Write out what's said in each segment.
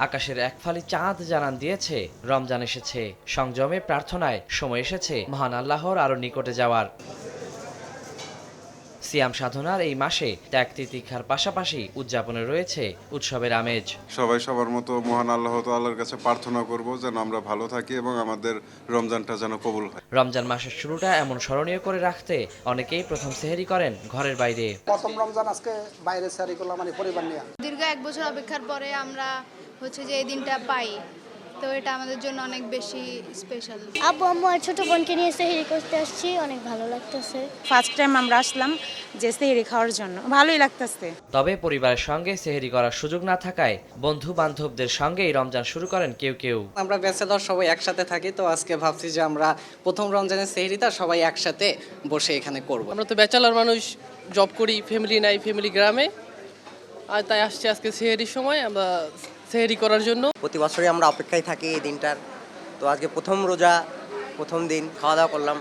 আকাশের এক ফালি চাঁদ জানান দিয়েছে রমজান এসেছে। সংযমে প্রার্থনায় সময় এসেছে মহান আল্লাহর আরো নিকটে যাওয়ার। সিয়াম সাধনার এই মাসে ত্যাগ তিতিক্ষার পাশাপাশি উদযাপনে রয়েছে উৎসবের আমেজ। সবাই সবার মতো মহান আল্লাহ তাআলার কাছে প্রার্থনা করব যেন আমরা ভালো থাকি এবং আমাদের রমজানটা যেন কবুল হয়। রমজান মাসের শুরুটা এমন স্মরণীয় করে রাখতে অনেকেই প্রথম সেহরি করেন ঘরের বাইরে। প্রথম রমজান আজকে বাইরে সেহরি করলাম মানে পরিবার নিয়ে। দীর্ঘ 1 বছর অপেক্ষার পরে আমরা যে এই দিনটা পাই, তো এটা আমাদের জন্য অনেক বেশি স্পেশাল। আব্বু আম্মু আর ছোট বোনকে নিয়ে সেহরি করতে আসছি, অনেক ভালো লাগতেছে। ফার্স্ট টাইম আমরা আসলাম যে সেহরি খাওয়ার জন্য, ভালোই লাগতেছে। তবে পরিবারের সঙ্গে সেহরি করার সুযোগ না থাকায় বন্ধু বান্ধবদের সঙ্গেই রমজান শুরু করেন কেউ কেউ। আমরা ব্যাচেলর সবাই একসাথে থাকি, তো আজকে ভাবছি যে আমরা প্রথম রমজানের সেহরিটা সবাই একসাথে বসে এখানে করব। আমরা তো ব্যাচেলর মানুষ, জব করি, ফ্যামিলি নাই, ফ্যামিলি গ্রামে, আর তাই আসছি আজকে সেহরির সময় আমরা সেহরি করার জন্য। প্রতি বছরই আমরা অপেক্ষায় থাকি এই দিনটার। তো আজকে প্রথম রোজা, প্রথম দিন খাওয়া দাওয়া করলাম।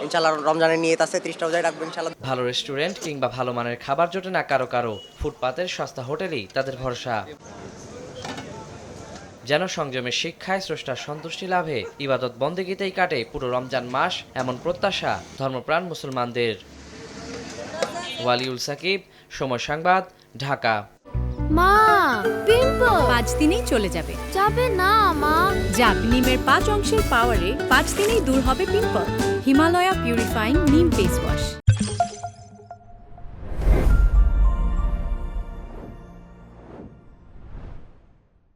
ইনশাআল্লাহ রমজানের নিয়ত আছে 30টা রোজায় রাখবো ইনশাআল্লাহ। ভালো রেস্টুরেন্ট কিংবা ভালো মানের খাবার জোটে না কারো কারো, ফুটপাতের সস্তা হোটেলেই তাদের ভরসা। যেন সংযমের শিক্ষায় স্রষ্টার সন্তুষ্টি লাভে ইবাদত বন্দেগীতেই কাটে পুরো রমজান মাস, এমন প্রত্যাশা ধর্মপ্রাণ মুসলমানদের। ওয়ালিউল সাকিব, সময় সংবাদ, ঢাকা। মা, পিম্পল 5 দিনেই চলে যাবে। যাবে না মা। যাক, নিমের 5 অংশের পাওয়ারে 5 দিনেই দূর হবে পিম্পল। হিমালয়া পিউরিফাইং নিম ফেস ওয়াশ।